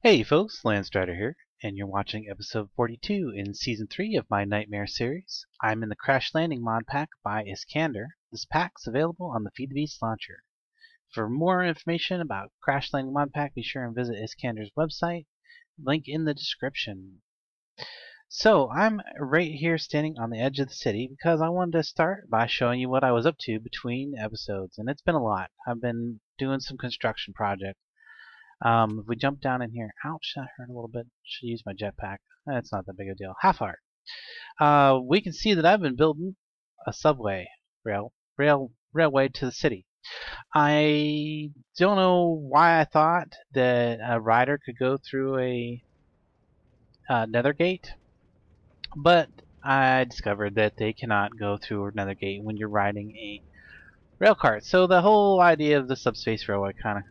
Hey folks, Landstryder here, and you're watching episode 42 in season 3 of my Nightmare series. I'm in the Crash Landing mod pack by encoder. This pack's available on the Feed the Beast launcher. For more information about Crash Landing mod pack, be sure and visit encoder's website, link in the description. So I'm right here standing on the edge of the city because I wanted to start by showing you what I was up to between episodes, and it's been a lot. I've been doing some construction projects. If we jump down in here, ouch, that hurt a little bit. Should use my jetpack. That's not that big a deal. Half heart. We can see that I've been building a subway railway to the city. I don't know why I thought that a rider could go through a nether gate, but I discovered that they cannot go through a nether gate when you're riding a rail cart. So the whole idea of the subspace railway kind of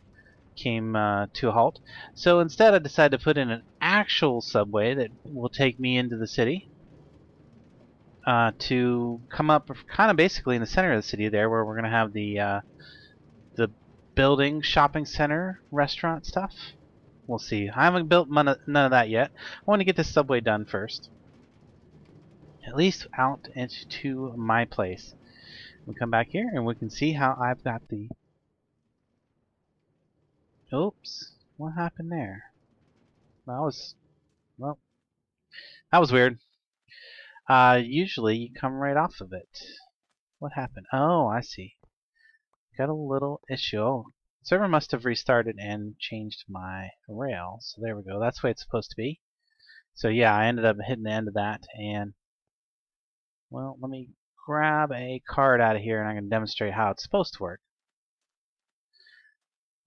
came to a halt. So instead I decided to put in an actual subway that will take me into the city to come up kind of basically in the center of the city there, where we're going to have the building, shopping center, restaurant stuff. We'll see. I haven't built none of that yet. I want to get this subway done first. At least out into my place. We'll come back here and we can see how I've got the... Oops, what happened there? That was, well, that was weird. Usually you come right off of it. What happened? Oh, I see. Got a little issue. Oh, server must have restarted and changed my rail. So there we go. That's the way it's supposed to be. So yeah, I ended up hitting the end of that, and well, let me grab a card out of here and I can demonstrate how it's supposed to work.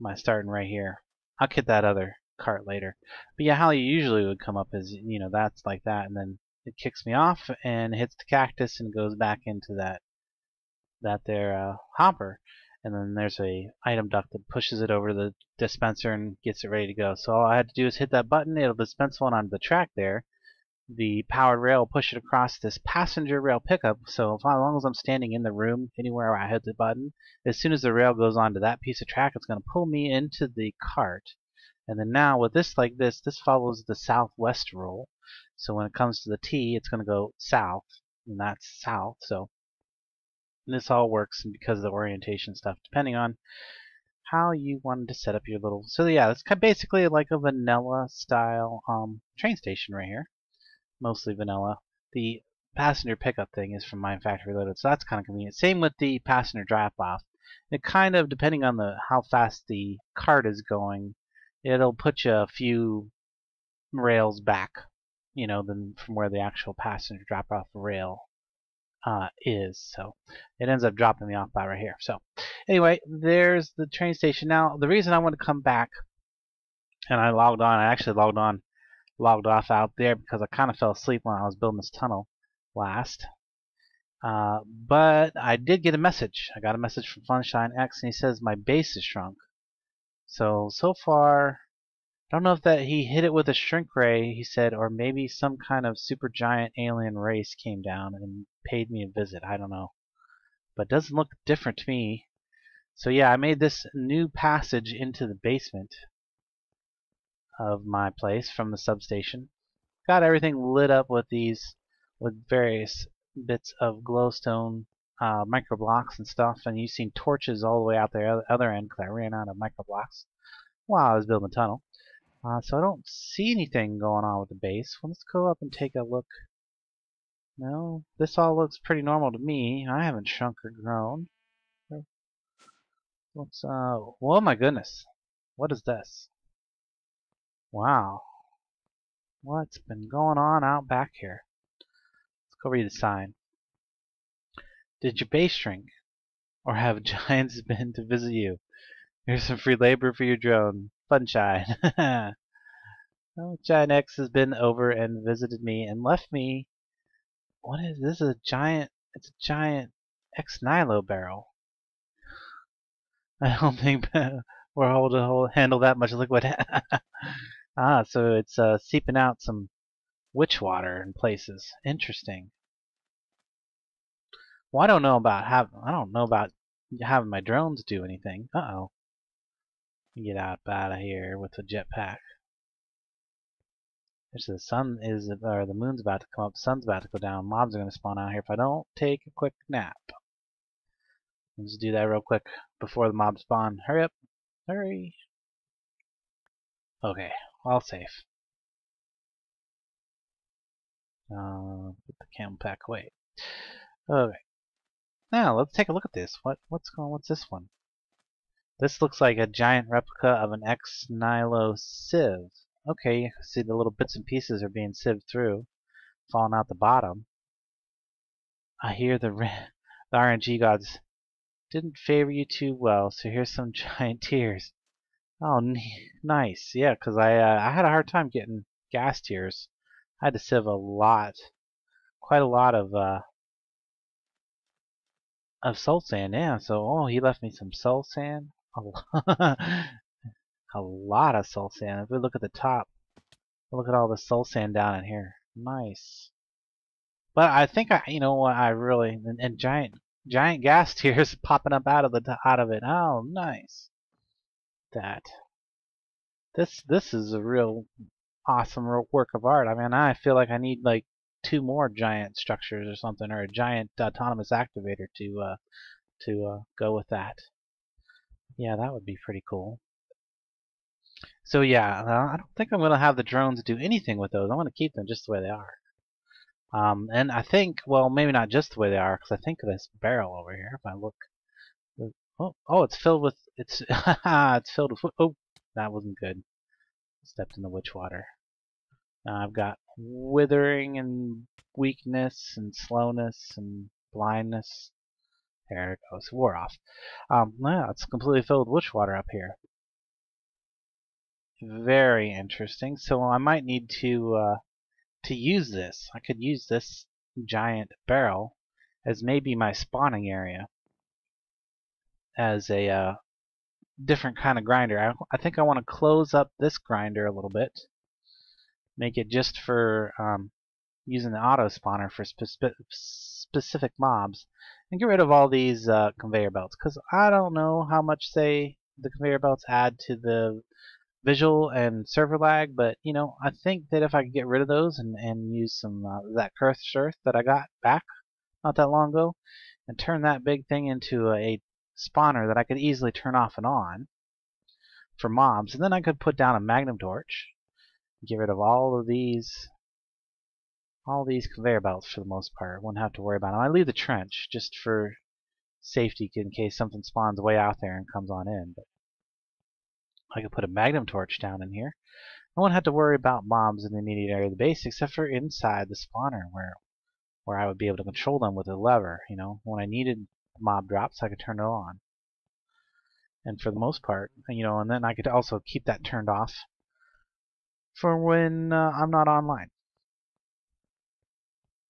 Am I starting right here? I'll get that other cart later. But yeah, how you usually would come up is, you know, that's like that, and then it kicks me off and hits the cactus and goes back into that there hopper, and then there's a item duct that pushes it over the dispenser and gets it ready to go. So all I had to do is hit that button. It'll dispense one onto the track there. The powered rail will push it across this passenger rail pickup. So as long as I'm standing in the room, anywhere where I hit the button, as soon as the rail goes onto that piece of track, it's going to pull me into the cart. And then now with this like this follows the southwest rule. So when it comes to the T, it's going to go south, and that's south. So this all works because of the orientation stuff, depending on how you wanted to set up your little... So yeah, it's basically like a vanilla style train station right here. Mostly vanilla. The passenger pickup thing is from Mine Factory Loaded, so that's kind of convenient. Same with the passenger drop-off. It kind of, depending on how fast the cart is going, it'll put you a few rails back, you know, than from where the actual passenger drop-off rail is. So it ends up dropping me off by right here. So anyway, there's the train station. Now the reason I want to come back and I actually logged off out there because I kind of fell asleep when I was building this tunnel last. But I did get a message. I got a message from FunshineX, and he says my base is shrunk. So far, I don't know if that he hit it with a shrink ray, he said, or maybe some kind of super giant alien race came down and paid me a visit. I don't know. But it doesn't look different to me. So yeah, I made this new passage into the basement of my place from the substation. Got everything lit up with various bits of glowstone micro blocks and stuff, and you've seen torches all the way out the other end because I ran out of micro blocks while I was building the tunnel. So I don't see anything going on with the base. Well, let's go up and take a look. No, this all looks pretty normal to me. I haven't shrunk or grown. What's oh my goodness, what is this? Wow, what's been going on out back here? Let's go read the sign. Did your base shrink, or have giants been to visit you? Here's some free labor for your drone. Funshine. Giant X has been over and visited me and left me. What is this? Is a giant? It's a giant Ex Nihilo barrel. I don't think we're able to handle that much liquid. So it's seeping out some witch water in places. Interesting. Well, I don't know about having my drones do anything. Uh-oh. Get out of here with the jetpack. The sun is, or the moon's about to come up, the sun's about to go down, mobs are going to spawn out here if I don't take a quick nap. Let's do that real quick before the mobs spawn. Hurry up. Hurry. Okay, all safe. Put the camel pack away. Okay. Now let's take a look at this. What's this one? This looks like a giant replica of an X-Nilo sieve. Okay, you can see the little bits and pieces are being sieved through, falling out the bottom. I hear the RNG gods didn't favor you too well, so here's some giant tears. Oh, nice. Yeah, because I had a hard time getting gas tears. I had to sieve quite a lot of soul sand. Yeah, so he left me some soul sand. A lot of soul sand. If we look at the top, look at all the soul sand down in here. Nice. But I think you know what, I really and giant gas tears popping up out of it. Oh, nice. This is a real awesome work of art. I mean, I feel like I need like 2 more giant structures or something, or a giant autonomous activator to go with that. Yeah, that would be pretty cool. So yeah, I don't think I'm going to have the drones do anything with those. I'm going to keep them just the way they are. And I think, well, maybe not just the way they are, because I think of this barrel over here. If I look, oh, it's filled with it's filled with. Oh, that wasn't good. Stepped in the witch water. I've got withering and weakness and slowness and blindness. There it goes. Wore off. Yeah, it's completely filled with witch water up here. Very interesting. So I might need to use this. I could use this giant barrel as maybe my spawning area, as a different kind of grinder. I think I want to close up this grinder a little bit, make it just for using the auto spawner for specific mobs, and get rid of all these conveyor belts, because I don't know how much the conveyor belts add to the visual and server lag, but you know, I think that if I could get rid of those and use some that cursed earth that I got back not that long ago, and turn that big thing into a spawner that I could easily turn off and on for mobs, and then I could put down a magnum torch, get rid of all these conveyor belts for the most part. Wouldn't have to worry about them. I leave the trench just for safety in case something spawns way out there and comes on in. But I could put a magnum torch down in here. I won't have to worry about mobs in the immediate area of the base, except for inside the spawner where I would be able to control them with a lever. You know, when I needed mob drops, I could turn it on. And for the most part, you know, and then I could also keep that turned off for when I'm not online.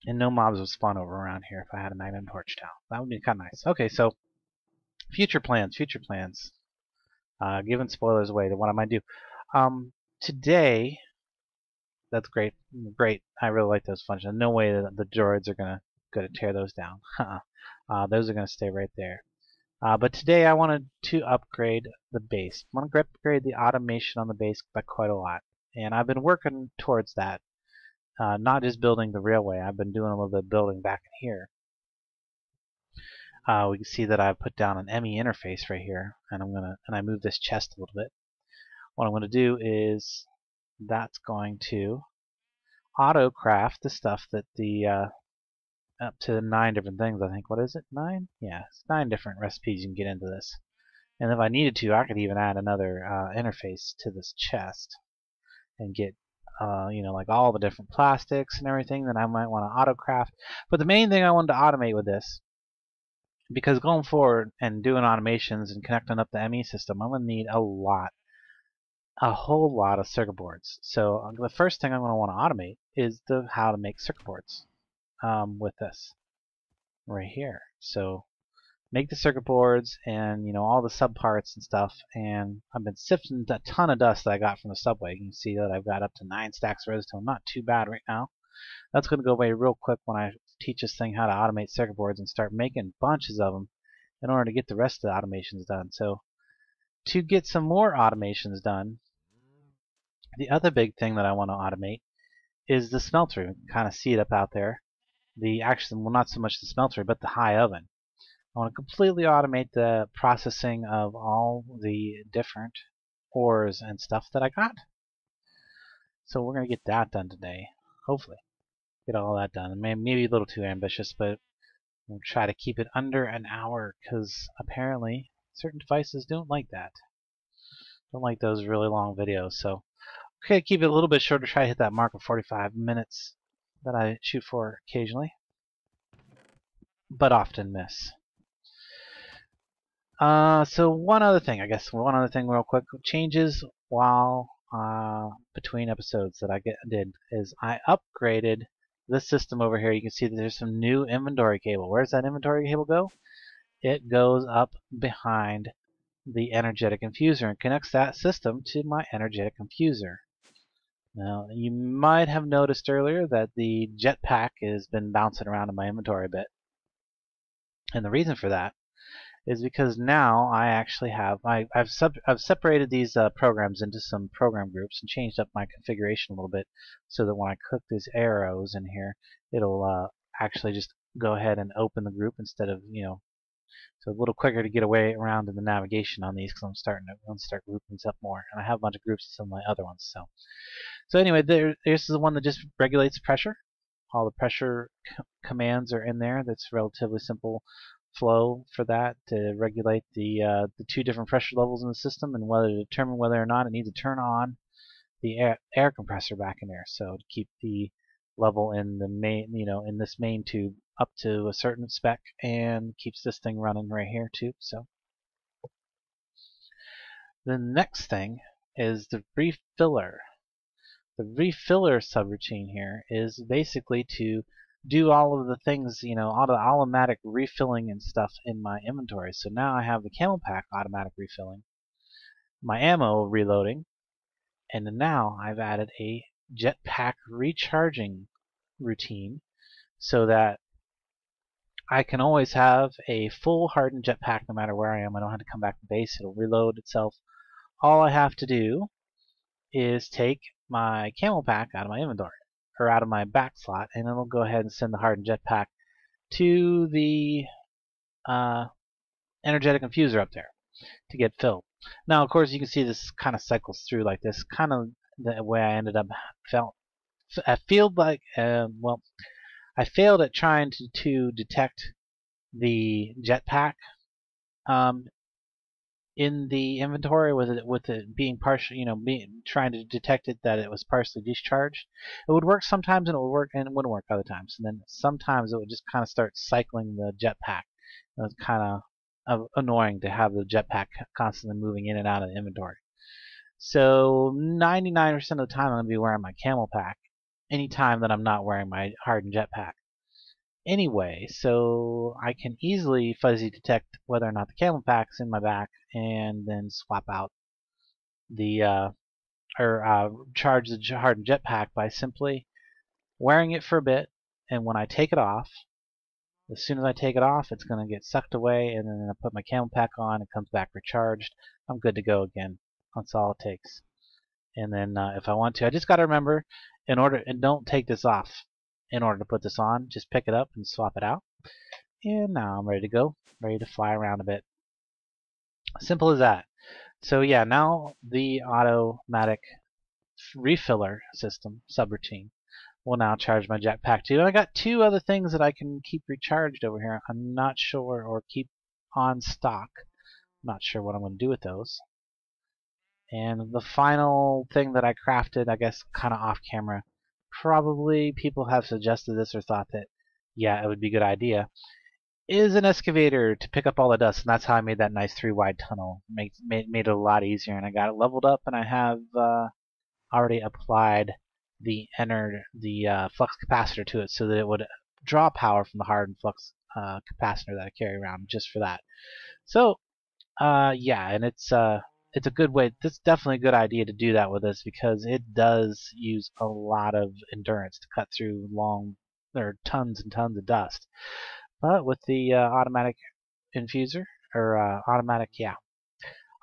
And no mobs would spawn over around here if I had a magnum torch down. That would be kind of nice. Okay, so future plans. Giving spoilers away to what I might do. Today, that's great. I really like those functions. No way that the droids are gonna tear those down. Those are gonna stay right there. But today I wanted to upgrade the base. I want to upgrade the automation on the base by quite a lot, and I've been working towards that. Not just building the railway. I've been doing a little bit of building back in here. We can see that I've put down an ME interface right here, and I move this chest a little bit. What I'm gonna do is that's going to auto craft the stuff that the up to 9 different things, I think. What is it? 9? Yeah, it's 9 different recipes you can get into this. And if I needed to, I could even add another interface to this chest and get you know, like all the different plastics and everything that I might want to auto craft. But the main thing I wanted to automate with this, because going forward and doing automations and connecting up the ME system, I'm going to need a whole lot of circuit boards. So the first thing I'm going to want to automate is how to make circuit boards with this right here. So make the circuit boards and, you know, all the subparts and stuff, and I've been sifting a ton of dust that I got from the subway. You can see that I've got up to 9 stacks of redstone. Not too bad right now. That's going to go away real quick when I teach this thing how to automate circuit boards and start making bunches of them in order to get the rest of the automations done. So to get some more automations done, the other big thing that I want to automate is the smelter. You can kind of see it up out there. Actually, well, not so much the smelter, but the high oven. I want to completely automate the processing of all the different ores and stuff that I got. So we're going to get that done today, hopefully. Get all that done. Maybe a little too ambitious, but we'll try to keep it under an hour, because apparently certain devices don't like that. Don't like those really long videos. So, okay, keep it a little bit shorter. Try to hit that mark of 45 minutes that I shoot for occasionally, but often miss. So one other thing real quick. Changes while between episodes that I did is I upgraded this system over here. You can see that there's some new inventory cable. Where's that inventory cable go? It goes up behind the energetic infuser and connects that system to my energetic infuser. Now, you might have noticed earlier that the jetpack has been bouncing around in my inventory a bit. And the reason for that is because now I actually have I've separated these programs into some program groups and changed up my configuration a little bit so that when I click these arrows in here, it'll actually just go ahead and open the group instead of, so a little quicker to get away around in the navigation on these, because I'm starting to start grouping these up more, and I have a bunch of groups in some of my other ones. So anyway, this is the one that just regulates pressure. All the pressure commands are in there. That's relatively simple flow for that to regulate the two different pressure levels in the system, and whether to determine whether or not it needs to turn on the air compressor back in there. So to keep the level in the main, in this main tube up to a certain spec, and keeps this thing running right here too. So the next thing is the refiller. The refiller subroutine here is basically to do all of the things, all the automatic refilling and stuff in my inventory. So now I have the camel pack automatic refilling, my ammo reloading, and then now I've added a jetpack recharging routine so that I can always have a full hardened jetpack no matter where I am. I don't have to come back to base. It'll reload itself. All I have to do is take my camel pack out of my inventory, or out of my back slot, and it'll go ahead and send the hardened jetpack to the energetic infuser up there to get filled. Now, of course, you can see this kind of cycles through like this, kind of the way I ended up I feel like, well, I failed at trying to detect the jetpack in the inventory with it being partial, trying to detect it that it was partially discharged. It would work sometimes and it would work, and it wouldn't work other times. And then sometimes it would just kind of start cycling the jetpack. It was kind of annoying to have the jetpack constantly moving in and out of the inventory. So 99% of the time I'm going to be wearing my camel pack anytime that I'm not wearing my hardened jetpack. Anyway, so I can easily fuzzy detect whether or not the camel pack's in my back, and then swap out the charge the hardened jetpack by simply wearing it for a bit, and when I take it off, as soon as I take it off, it's going to get sucked away, and then I put my camel pack on, it comes back recharged. I'm good to go again. That's all it takes. And then if I want to, I just got to remember, and don't take this off. In order to put this on, just pick it up and swap it out. And now I'm ready to go, ready to fly around a bit. Simple as that. So yeah, now the automatic refiller system subroutine will now charge my jetpack too. And I got two other things that I can keep recharged over here. I'm not sure, or keep on stock. I'm not sure what I'm going to do with those. And the final thing that I crafted, I guess kind of off camera, probably people have suggested this or thought that, yeah, it would be a good idea, is an excavator to pick up all the dust. And that's how I made that nice 3-wide tunnel. Made it a lot easier, and I got it leveled up, and I have already applied the flux capacitor to it so that it would draw power from the hardened flux capacitor that I carry around just for that. So yeah, and it's a good way. It's definitely a good idea to do that with this, because it does use a lot of endurance to cut through tons and tons of dust. But with the automatic infuser, or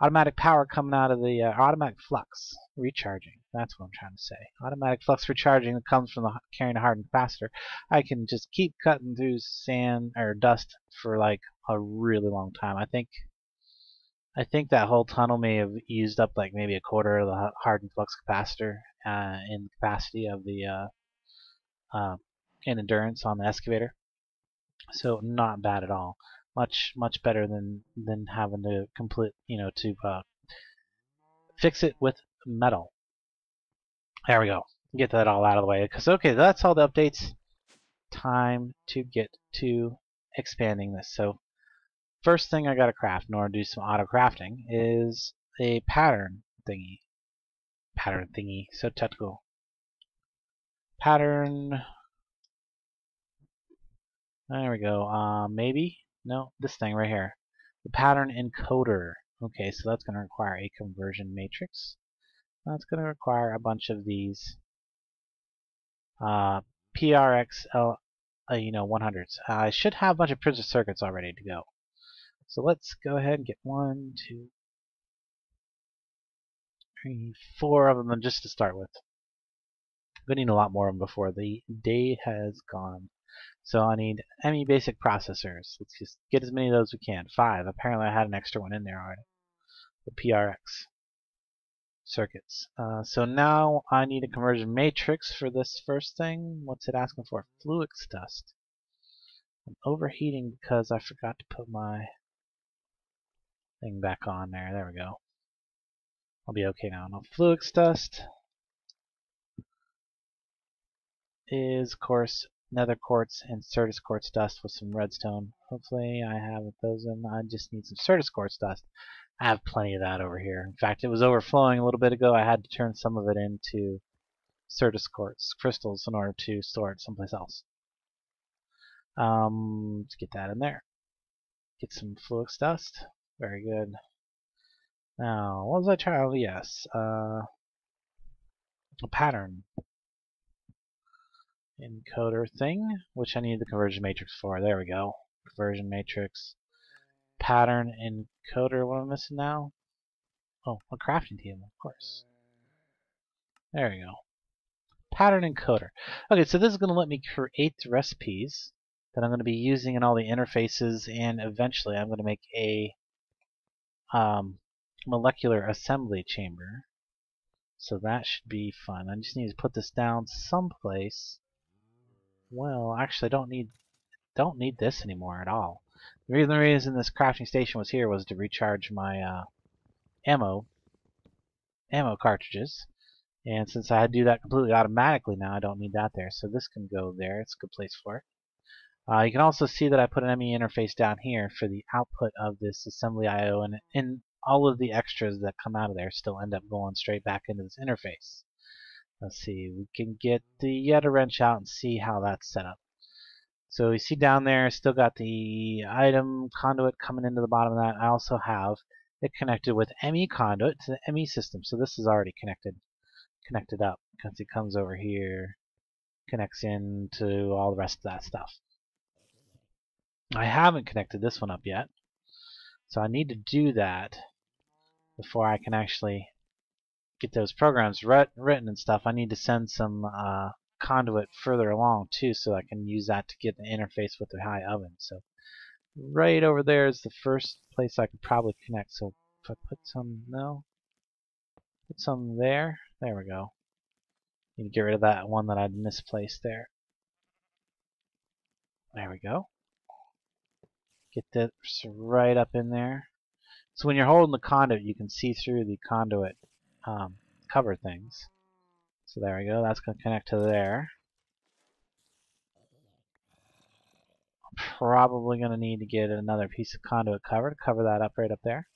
Automatic power coming out of the automatic flux recharging. That's what I'm trying to say. Automatic flux recharging that comes from carrying a hardened capacitor. I can just keep cutting through sand or dust for like a really long time. I think that whole tunnel may have used up like maybe a quarter of the hardened flux capacitor in the capacity of the in endurance on the excavator. So not bad at all. Much better than having to fix it with metal. There we go. Get that all out of the way. Because okay, that's all the updates. Time to get to expanding this. So first thing I gotta craft in order to do some auto crafting is a pattern thingy. Pattern thingy. So technical. Pattern. There we go. Maybe? No, this thing right here. The pattern encoder. Okay, so that's going to require a conversion matrix. That's going to require a bunch of these PRXL 100s. I should have a bunch of printed circuits all ready to go. So let's go ahead and get 1, 2, 3, 4 of them just to start with. I'm going to need a lot more of them before the day has gone. So I need ME basic processors. Let's just get as many of those as we can. 5. Apparently I had an extra one in there already. The PRX circuits. So now I need a conversion matrix for this first thing. What's it asking for? Fluix dust. I'm overheating because I forgot to put my thing back on there. There we go. I'll be okay now. No, fluix dust is, of course, nether quartz and certus quartz dust with some redstone. Hopefully I have those in. I just need some certus quartz dust. I have plenty of that over here. In fact, it was overflowing a little bit ago. I had to turn some of it into certus quartz crystals in order to store it someplace else. Let's get that in there. Get some fluix dust. Very good. Now, what was I trying? Oh, yes. A pattern encoder thing, which I need the conversion matrix for. There we go. Conversion matrix. Pattern encoder. What am I missing now? Oh, a crafting table, of course. There we go. Pattern encoder. Okay, so this is going to let me create the recipes that I'm going to be using in all the interfaces, and eventually I'm going to make a molecular assembly chamber. So that should be fun. I just need to put this down someplace. Well, actually, I don't need this anymore at all. The reason this crafting station was here was to recharge my ammo cartridges. And since I do that completely automatically now, I don't need that there. So this can go there. It's a good place for it. You can also see that I put an ME interface down here for the output of this assembly I/O, and all of the extras that come out of there still end up going straight back into this interface. Let's see, we can get the Yeta wrench out and see how that's set up. So you see down there, still got the item conduit coming into the bottom of that. I also have it connected with ME conduit to the ME system. So this is already connected up because it comes over here, connects into all the rest of that stuff. I haven't connected this one up yet, so I need to do that before I can actually get those programs written and stuff. I need to send some conduit further along too, so I can use that to get the interface with the high oven. So right over there is the first place I could probably connect. So if I put some, put some there. There we go. Need to get rid of that one that I'd misplaced there. There we go. Get this right up in there. So when you're holding the conduit, you can see through the conduit cover things. So there we go. That's going to connect to there. I'm probably going to need to get another piece of conduit cover to cover that up right up there.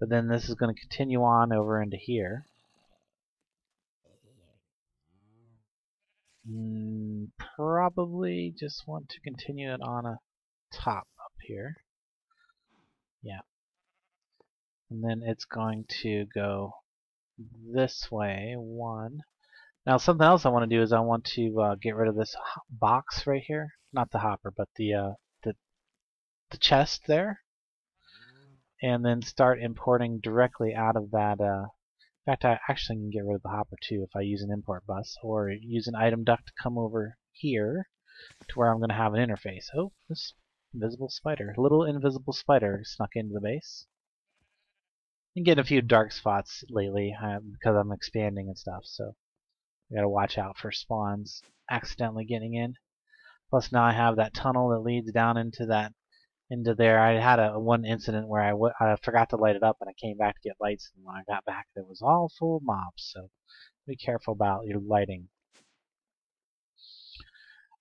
But then this is going to continue on over into here. Probably just want to continue it on a top up here. Yeah. And then it's going to go this way, one. Now something else I want to do is I want to get rid of this box right here. Not the hopper, but the chest there. and then start importing directly out of that. In fact, I actually can get rid of the hopper too if I use an import bus, or use an item duct to come over here to where I'm going to have an interface. Oh, this invisible spider. Little invisible spider snuck into the base. I'm getting a few dark spots lately because I'm expanding and stuff, so I gotta watch out for spawns accidentally getting in. Plus now I have that tunnel that leads down into there. I had one incident where I forgot to light it up and I came back to get lights, and when I got back it was all full of mobs, so be careful about your lighting.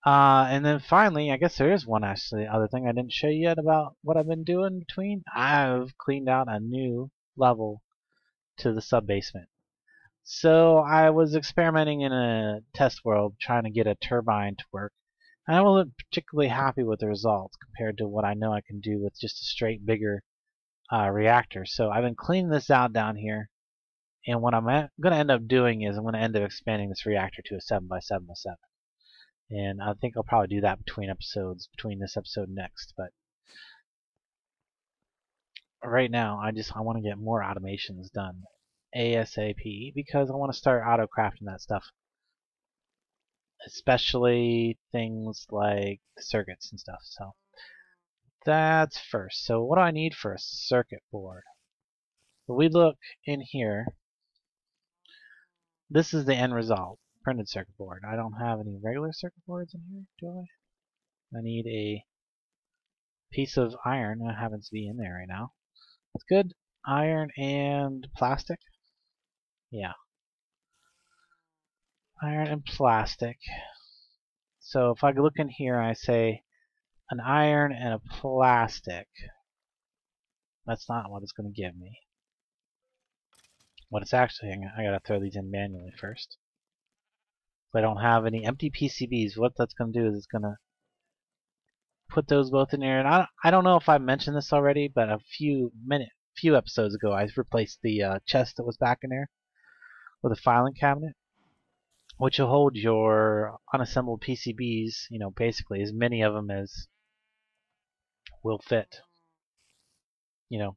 And then finally, I guess there is one actually other thing I didn't show you yet about what I've been doing between. I've cleaned out a new level to the sub-basement. So I was experimenting in a test world trying to get a turbine to work, and I wasn't particularly happy with the results compared to what I know I can do with just a straight bigger reactor. So I've been cleaning this out down here, and what I'm going to end up doing is I'm going to end up expanding this reactor to a 7x7x7. And I think I'll probably do that between this episode and next. But right now, I want to get more automations done ASAP because I want to start auto crafting that stuff, especially things like the circuits and stuff. So that's first. So what do I need for a circuit board? Well, we look in here. This is the end result. Printed circuit board. I don't have any regular circuit boards in here, do I? I need a piece of iron that happens to be in there right now. That's good. Iron and plastic. Yeah. Iron and plastic. So if I look in here and I say an iron and a plastic, that's not what it's going to give me. What it's actually, I gotta throw these in manually first. If I don't have any empty PCBs, what that's going to do is it's going to put those both in there. And I don't know if I mentioned this already, but a few episodes ago, I replaced the chest that was back in there with a filing cabinet, which will hold your unassembled PCBs. You know, basically as many of them as will fit. You know,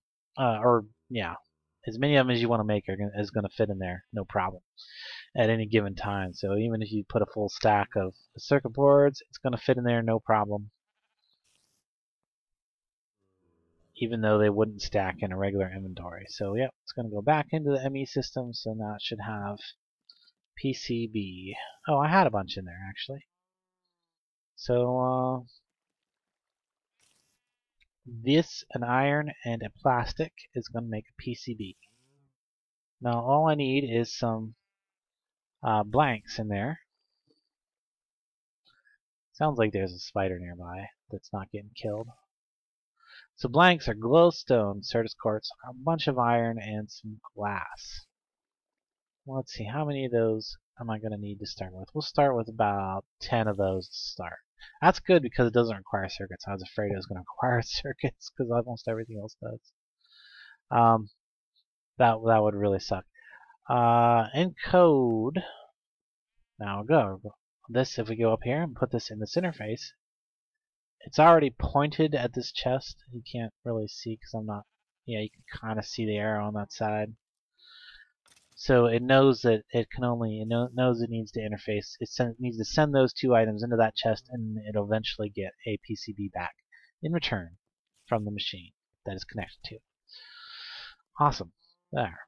as many of them as you want to make is going to fit in there, no problem, at any given time. So even if you put a full stack of circuit boards, it's going to fit in there, no problem. Even though they wouldn't stack in a regular inventory. So yep, it's going to go back into the ME system, so now it should have PCB. Oh, I had a bunch in there actually. So this, an iron and a plastic, is going to make a PCB. Now all I need is some blanks in there. Sounds like there's a spider nearby that's not getting killed. So blanks are glowstone, certus quartz, a bunch of iron, and some glass. Well, let's see, how many of those am I going to need to start with? We'll start with about 10 of those to start. That's good because it doesn't require circuits. I was afraid it was going to require circuits because almost everything else does. That would really suck. Encode. Now go. This, if we go up here and put this in this interface, it's already pointed at this chest. You can't really see because I'm not. Yeah, you can kind of see the arrow on that side. So it knows that it knows it needs to interface. It needs to send those two items into that chest, and it'll eventually get a PCB back in return from the machine that is connected to it. Awesome. There.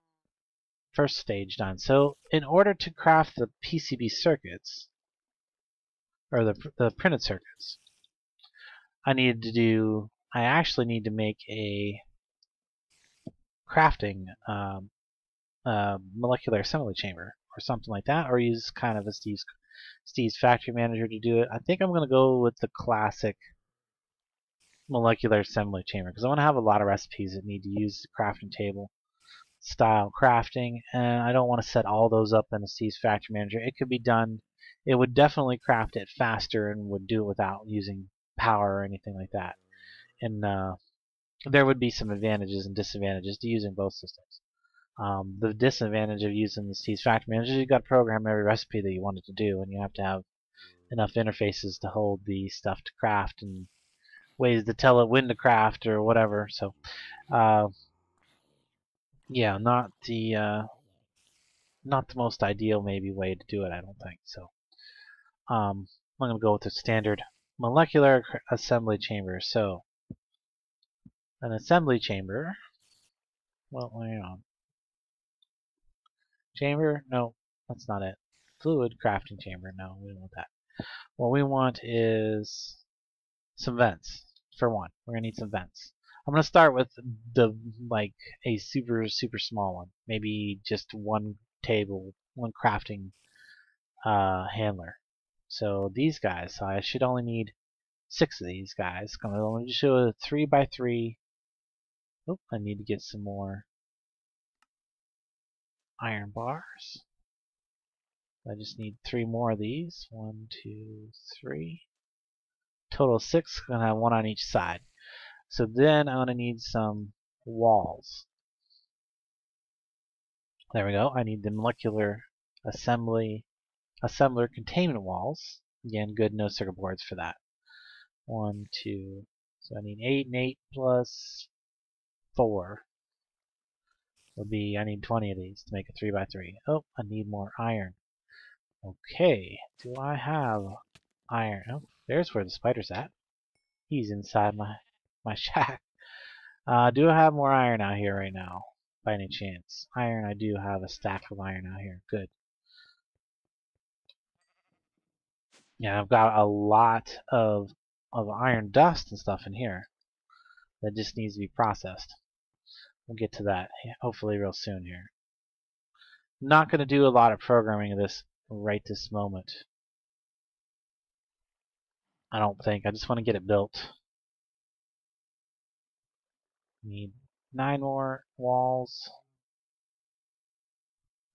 First stage done. So in order to craft the PCB circuits, or the printed circuits, I actually need to make a crafting molecular assembly chamber or something like that, or use kind of a Steve's factory manager to do it. I think I'm going to go with the classic molecular assembly chamber because I want to have a lot of recipes that need to use the crafting table style crafting, and I don't want to set all those up in a Steve's factory manager. It could be done. It would definitely craft it faster and would do it without using power or anything like that. And there would be some advantages and disadvantages to using both systems. The disadvantage of using the Steve's factory manager is you've got to program every recipe that you want it to do, and you have to have enough interfaces to hold the stuff to craft and ways to tell it when to craft or whatever. So Yeah, not the most ideal maybe way to do it, I don't think. So I'm gonna go with the standard molecular assembly chamber. So an assembly chamber. Well, hang on. Chamber? No, that's not it. Fluid crafting chamber. No, we don't want that. What we want is some vents. For one, we're gonna need some vents. I'm gonna start with the like a super small one. Maybe just one table, one crafting handler. So these guys, so I should only need 6 of these guys. I'm gonna show a 3x3. Oh, I need to get some more iron bars. I just need 3 more of these. 1, 2, 3. Total 6. I'm gonna have one on each side. So then I'm gonna need some walls. There we go. I need the molecular assembler containment walls. Again, good, no circuit boards for that. 1, 2. So I need 8 and 8 plus 4 would be, I need 20 of these to make a 3x3. Oh, I need more iron. Okay, do I have iron? Oh, there's where the spider's at. He's inside my shack. Do I have more iron out here right now? By any chance? Iron, I do have a stack of iron out here. Good. Yeah, I've got a lot of iron dust and stuff in here that just needs to be processed. We'll get to that hopefully real soon here. Not going to do a lot of programming of this right this moment. I don't think. I just want to get it built. Need 9 more walls.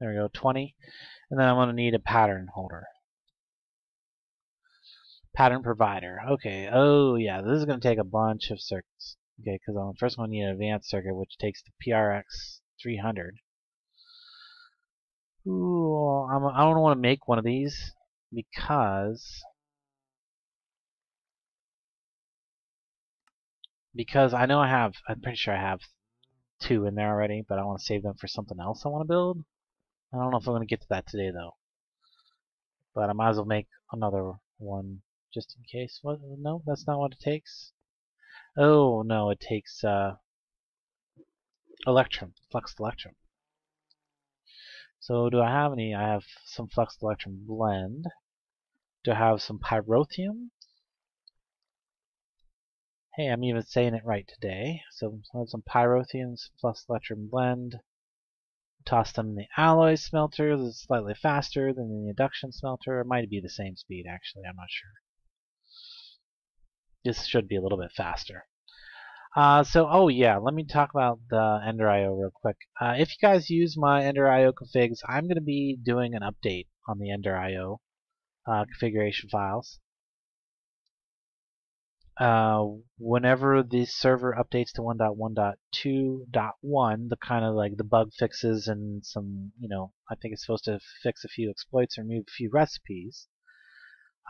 There we go, 20. And then I'm going to need a pattern holder. Pattern provider. Okay. Oh, yeah. This is going to take a bunch of circuits. Okay, because I'm first going to need an advanced circuit, which takes the PRX 300. Ooh, I don't want to make one of these because I know I'm pretty sure I have 2 in there already, but I want to save them for something else I want to build. I don't know if I'm going to get to that today though, but I might as well make another one just in case. What? No, that's not what it takes. Oh no, it takes electrum, fluxed electrum. So do I have any? I have some fluxed electrum blend. Do I have some pyrotheum? Hey, I'm even saying it right today. So I have some pyrotheum, some fluxed electrum blend. Toss them in the alloy smelter. This is slightly faster than the induction smelter. It might be the same speed actually. I'm not sure. This should be a little bit faster. Oh yeah, let me talk about the Ender IO real quick. If you guys use my Ender IO configs, I'm going to be doing an update on the Ender IO configuration files. Whenever the server updates to 1.1.2.1, the kind of like the bug fixes and some, I think it's supposed to fix a few exploits or remove a few recipes.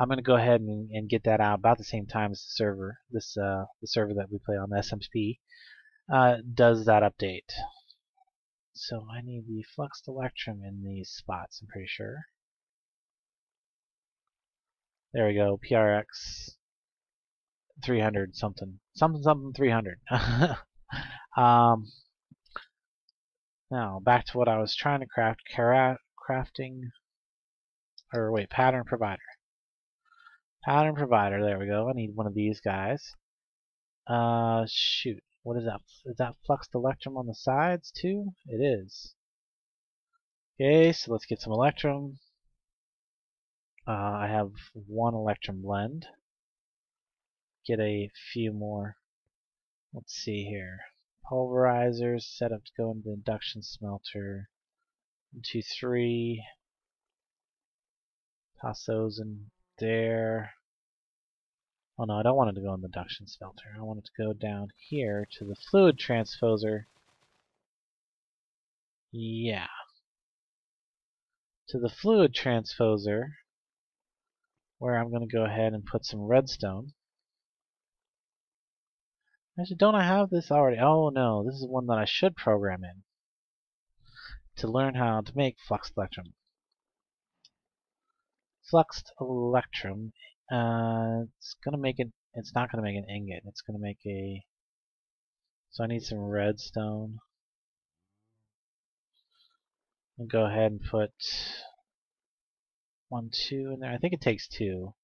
I'm going to go ahead and get that out about the same time as the server, the server that we play on, the SMSP, does that update. So I need the fluxed electrum in these spots, I'm pretty sure. There we go, PRX 300 something. Something 300. Now, back to what I was trying to craft. Pattern provider. Pattern provider, there we go. I need one of these guys. Shoot. What is that? Is that fluxed electrum on the sides too? It is. Okay, so let's get some electrum. I have 1 electrum blend. Get a few more. Let's see here. Pulverizers set up to go into the induction smelter. 1, 2, 3. Toss those in there. Oh no, I don't want it to go in the induction smelter. I want it to go down here to the fluid transposer. Yeah. To the fluid transposer, where I'm going to go ahead and put some redstone. Actually, don't I have this already? Oh no, this is one that I should program in. to learn how to make fluxed electrum. Fluxed electrum, it's gonna make it. It's not gonna make an ingot. It's gonna make a. So I need some redstone. I'll go ahead and put 1, 2 in there. I think it takes 2.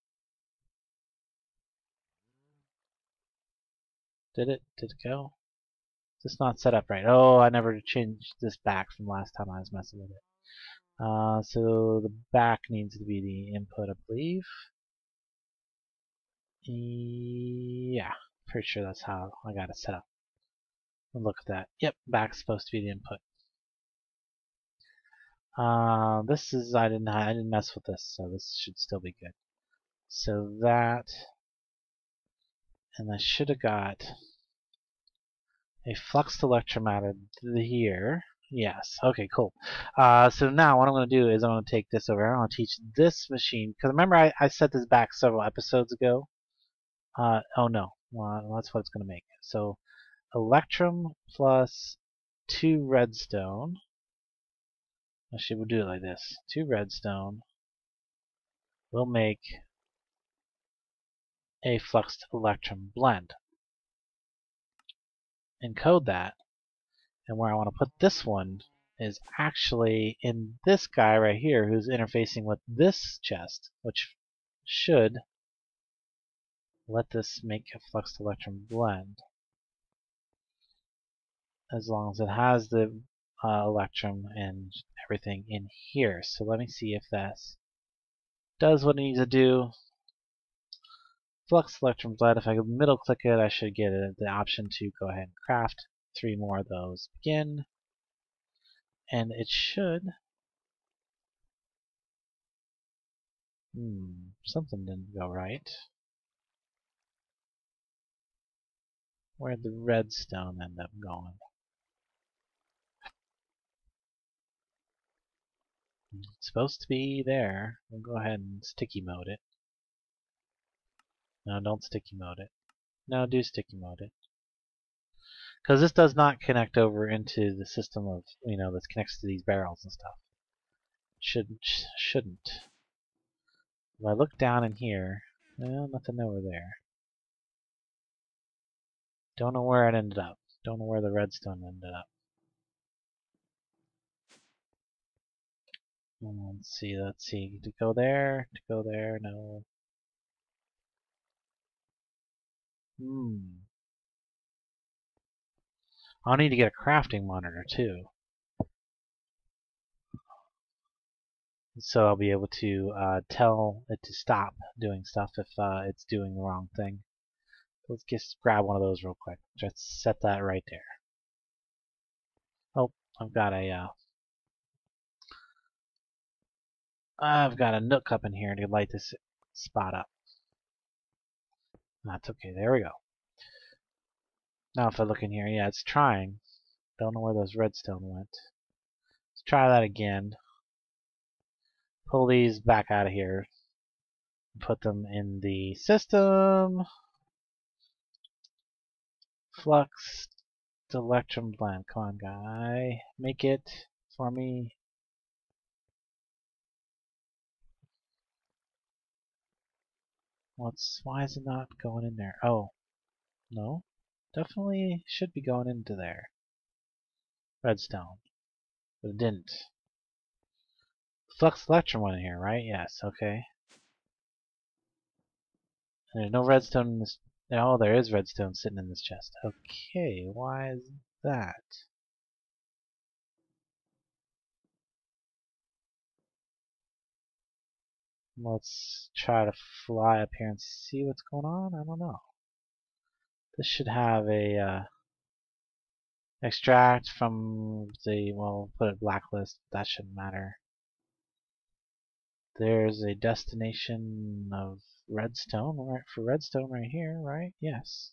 Did it? Did it go? Is this not set up right? Oh, I never changed this back from last time I was messing with it. So the back needs to be the input, I believe. Yeah, pretty sure that's how I got it set up. Look at that. Yep, back's supposed to be the input. This is I didn't mess with this, so this should still be good. So that, and I should have got a fluxed electrum added here. Yes. Okay. Cool. So now what I'm going to do is I'm going to take this over. I'm going to teach this machine because remember I set this back several episodes ago. Oh no. Well, that's what it's going to make. So electrum plus 2 redstone. Actually, we'll do it like this. 2 redstone will make a fluxed electrum blend. Encode that, and where I want to put this one is actually in this guy right here who's interfacing with this chest, which should let this make a fluxed electrum blend as long as it has the electrum and everything in here. So let me see if that does what it needs to do. Flux electrum blend, if I middle click it, I should get the option to go ahead and craft 3 more of those. Begin, and it should. Something didn't go right. Where'd the redstone end up going? It's supposed to be there. We'll go ahead and sticky mode it. No, don't sticky mode it. No, do sticky mode it. Because this does not connect over into the system of, that connects to these barrels and stuff. Shouldn't. If I look down in here, well, nothing over there. Don't know where it ended up. Don't know where the redstone ended up. Let's see. To go there, no. I'll need to get a crafting monitor too. So I'll be able to tell it to stop doing stuff if it's doing the wrong thing. Let's just grab one of those real quick. Just set that right there. Oh, I've got a nook up in here to light this spot up. That's okay. There we go. Now if I look in here, yeah, it's trying. Don't know where those redstone went. Let's try that again. Pull these back out of here. Put them in the system. Flux electrum blend. Come on, guy. Make it for me. Why is it not going in there? Oh, no. Definitely should be going into there. Redstone. But it didn't. Flux electrum went in here, right? Yes, okay. And there's no redstone in this. Oh, there is redstone sitting in this chest. Okay, why is that? Let's try to fly up here and see what's going on. I don't know. This should have a extract from the, well, put it blacklist. That shouldn't matter. There's a destination of redstone for redstone right here, right? Yes.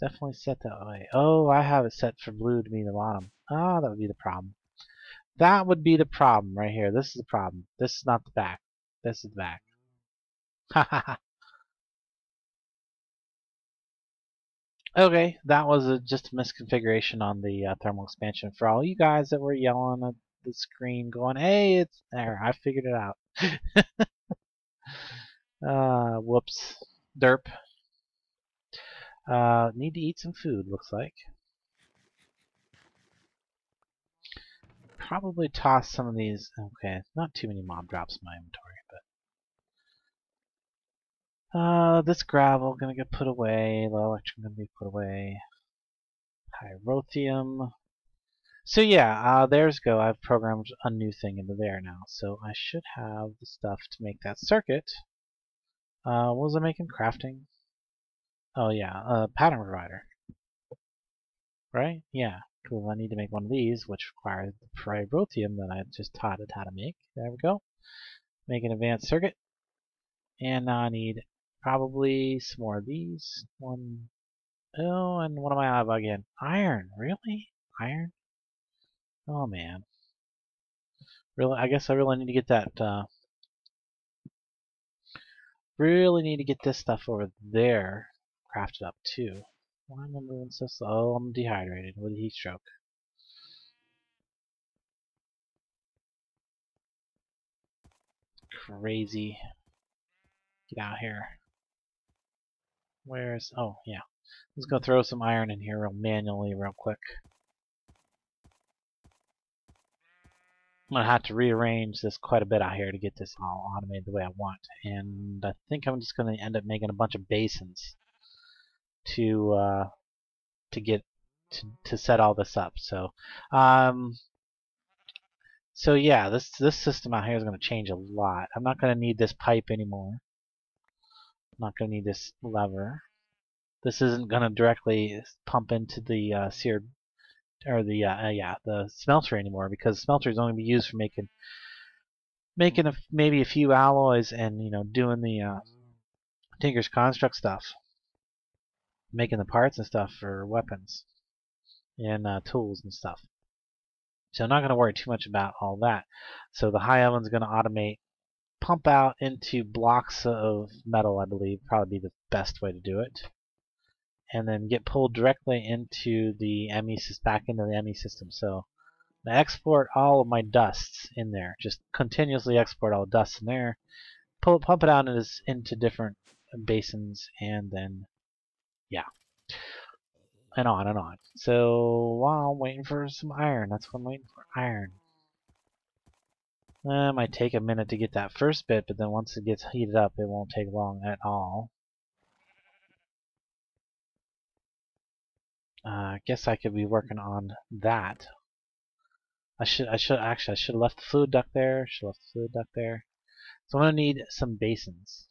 Definitely set that way. Oh, I have it set for blue to be the bottom. Ah, that would be the problem. That would be the problem right here. This is the problem. This is not the back. This is the back. Ha ha ha. Okay, that was just a misconfiguration on the thermal expansion. For all you guys that were yelling at the screen going, hey, it's there, I figured it out. Whoops. Derp. Need to eat some food, looks like. Probably toss some of these. Okay, not too many mob drops in my inventory, but this gravel gonna get put away. The electrum gonna be put away. Pyrotheum. So yeah, there's go. I've programmed a new thing into there now, so I should have the stuff to make that circuit. What was I making? Crafting. Oh yeah, pattern provider. Right? Yeah. Cool. I need to make one of these, which requires the pyrotheum that I just taught it how to make. There we go. Make an advanced circuit. And now I need probably some more of these. One. Oh, and what am I out of again? Iron. Really? Iron? Oh man. Really? I guess I really need to get that. Really need to get this stuff over there crafted up too. Why am I moving so slow? Oh, I'm dehydrated with a heat stroke. Crazy. Get out here. Where's... Oh, yeah. Let's go throw some iron in here manually real quick. I'm going to have to rearrange this quite a bit out here to get this all automated the way I want. And I think I'm just going to end up making a bunch of basins to get to set all this up. So so yeah, this system out here is going to change a lot. I'm not going to need this pipe anymore. I'm not going to need this lever. This isn't going to directly pump into the seared or the smelter anymore, because smelter is only going to be used for making maybe a few alloys and doing the Tinker's Construct stuff, making the parts and stuff for weapons and tools and stuff. So I'm not going to worry too much about all that. So the high oven's going to automate, pump out into blocks of metal, I believe, probably be the best way to do it, and then get pulled directly into the ME back into the ME system. So I export all of my dusts in there, just continuously export all the dusts in there, pump it out into different basins, and then yeah, and on and on. So while I'm waiting for some iron, that's what I'm waiting for, iron. It might take a minute to get that first bit, but then once it gets heated up, it won't take long at all. I guess I could be working on that. I should have left the fluid duct there. So I'm gonna need some basins,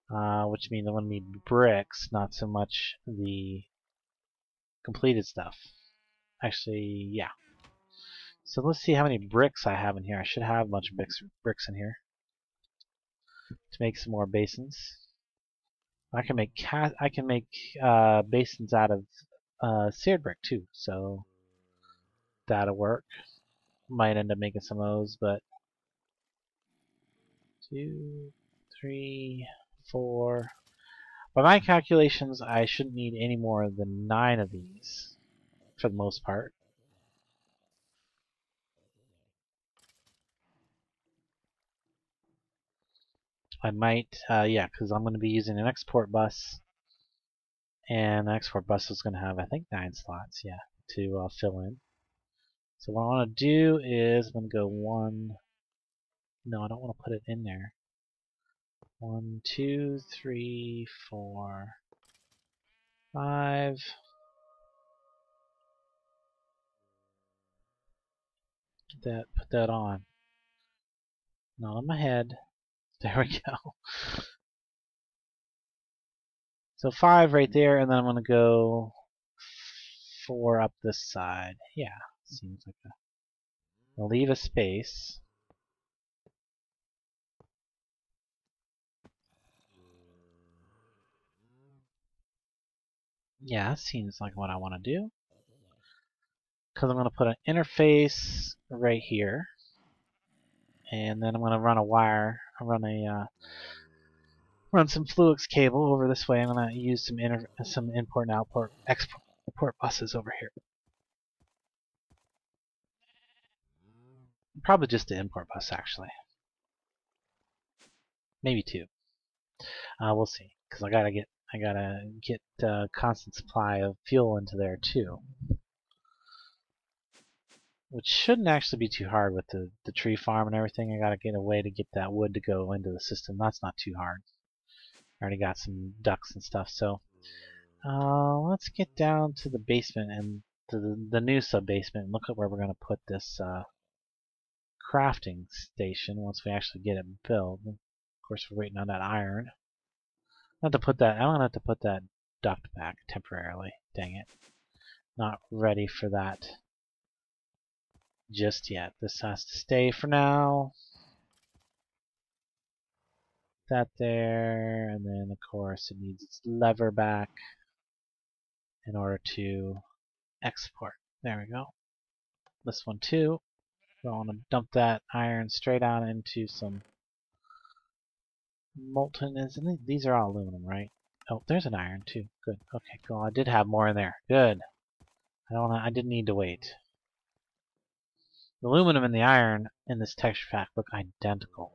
which means I'm gonna need bricks, not so much the completed stuff. Actually, yeah. So let's see how many bricks I have in here. I should have a bunch of bricks in here to make some more basins. I can make basins out of seared brick too, so that'll work. Might end up making some of those, but 2, 3, 4. By my calculations, I shouldn't need any more than 9 of these for the most part. I might, yeah, because I'm going to be using an export bus, and the export bus is going to have, I think, 9 slots, yeah, to fill in. So what I want to do is I'm going to go 1. No, I don't want to put it in there. 1, 2, 3, 4, 5. Put that on. Not on my head. There we go. So 5 right there, and then I'm going to go 4 up this side. Yeah, seems like I'll leave a space. Yeah, seems like what I want to do. Because I'm going to put an interface right here, and then I'm going to run a wire. I'll run a run some Fluix cable over this way. I'm gonna use some import and export buses over here. Probably just the import bus actually. Maybe two. We'll see, because I gotta get constant supply of fuel into there too, which shouldn't actually be too hard with the tree farm and everything. I gotta get a way to get that wood to go into the system. That's not too hard. I already got some ducks and stuff, so let's get down to the basement and to the new sub-basement and look at where we're gonna put this crafting station once we actually get it built. Of course, we're waiting on that iron. I'm gonna have to put that duct back temporarily. Dang it. Not ready for that just yet. This has to stay for now. That there, and then of course it needs its lever back in order to export. There we go. This one too. I want to dump that iron straight out into some molten. These are all aluminum, right? Oh, there's an iron too. Good. Okay, cool. I did have more in there. Good. I didn't need to wait. The aluminum and the iron in this texture pack look identical.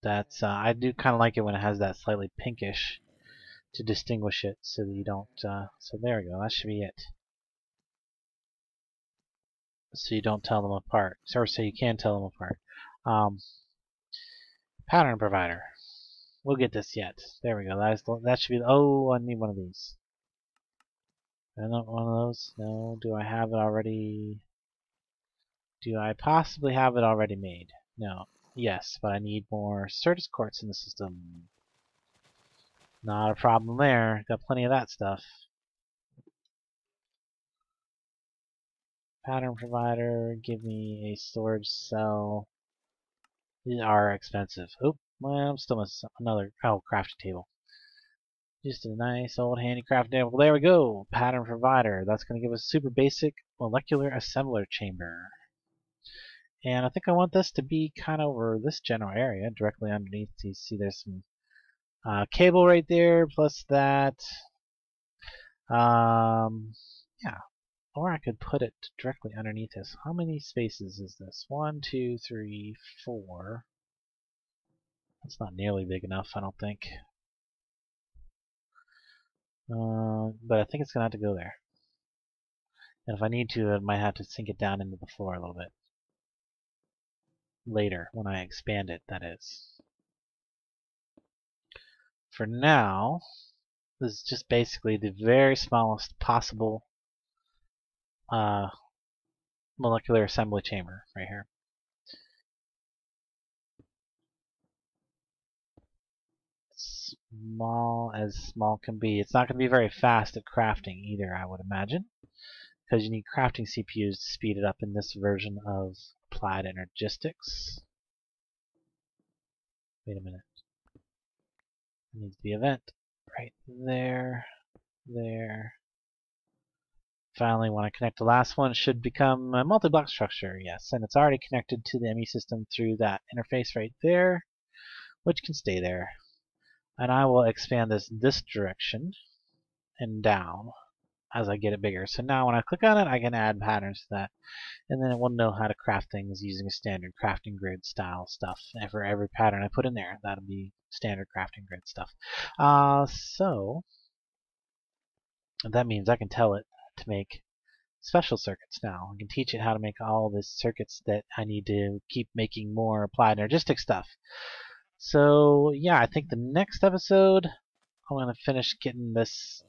That's I do kind of like it when it has that slightly pinkish to distinguish it, so that you don't. So there we go. That should be it. So you don't tell them apart, or so you can tell them apart. Pattern provider. We'll get this yet. There we go. That should be. Oh, I need one of these. I don't want one of those. No. Do I have it already? Do I possibly have it already made? No. Yes, but I need more Certus quartz in the system. Not a problem there. Got plenty of that stuff. Pattern provider, give me a storage cell. These are expensive. Oh, well, I'm still missing another crafting table. Just a nice old handy crafting table. There we go. Pattern provider. That's going to give us super basic molecular assembler chamber. And I think I want this to be kind of over this general area, directly underneath. You see there's some cable right there, plus that. Yeah. Or I could put it directly underneath this. How many spaces is this? 1, 2, 3, 4. That's not nearly big enough, I don't think. But I think it's going to have to go there. And if I need to, I might have to sink it down into the floor a little bit. Later, when I expand it, that is. For now, this is just basically the very smallest possible molecular assembly chamber right here. Small as small can be. It's not going to be very fast at crafting either, I would imagine, because you need crafting CPUs to speed it up in this version of Applied Energistics. Wait a minute. It needs to be event right there, there. Finally, when I connect the last one, it should become a multi-block structure. Yes, and it's already connected to the ME system through that interface right there, which can stay there. And I will expand this direction and down as I get it bigger. So now when I click on it, I can add patterns to that, and then it will know how to craft things using a standard crafting grid style stuff. And for every pattern I put in there, that'll be standard crafting grid stuff. So that means I can tell it to make special circuits now. I can teach it how to make all the circuits that I need to keep making more applied energistic stuff. So yeah, I think the next episode I'm going to finish getting this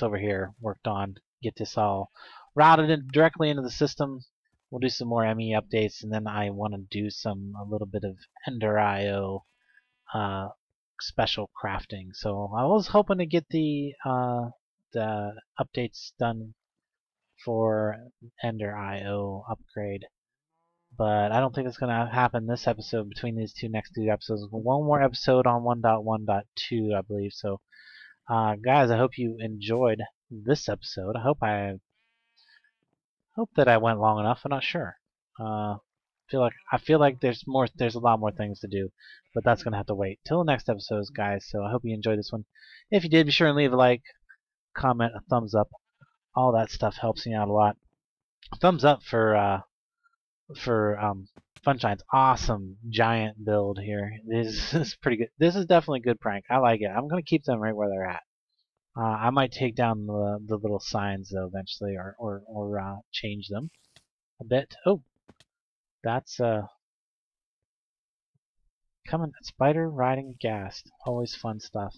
over here worked on, get this all routed in directly into the system. We'll do some more ME updates, and then I want to do a little bit of Ender IO special crafting. So I was hoping to get the updates done for Ender IO upgrade, but I don't think it's going to happen this episode between these next two episodes. One more episode on 1.1.2, I believe. So guys, I hope you enjoyed this episode. I hope that I went long enough. I'm not sure. I feel like there's a lot more things to do, but that's gonna have to wait till the next episodes, guys. So I hope you enjoyed this one. If you did, be sure and leave a like, comment, a thumbs up. All that stuff helps me out a lot. Thumbs up for Funshine's awesome giant build here. This is pretty good. This is definitely a good prank. I like it. I'm gonna keep them right where they're at. I might take down the little signs though eventually, or change them a bit. Oh, that's coming. Spider riding ghast. Always fun stuff.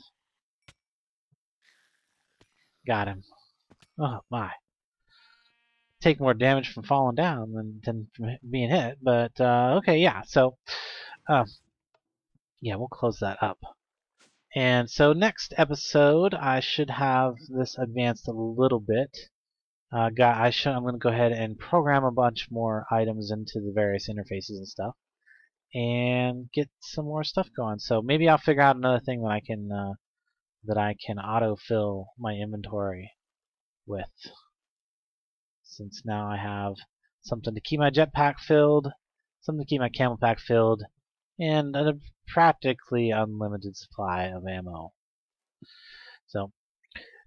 Got him. Oh my. Take more damage from falling down than from being hit, but okay, yeah. So yeah, we'll close that up. And so next episode, I should have this advanced a little bit. I'm going to go ahead and program a bunch more items into the various interfaces and stuff, and get some more stuff going. So maybe I'll figure out another thing that I can autofill my inventory with. Since now I have something to keep my jetpack filled, something to keep my camel pack filled, and a practically unlimited supply of ammo. So,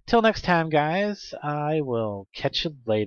till next time, guys, I will catch you later.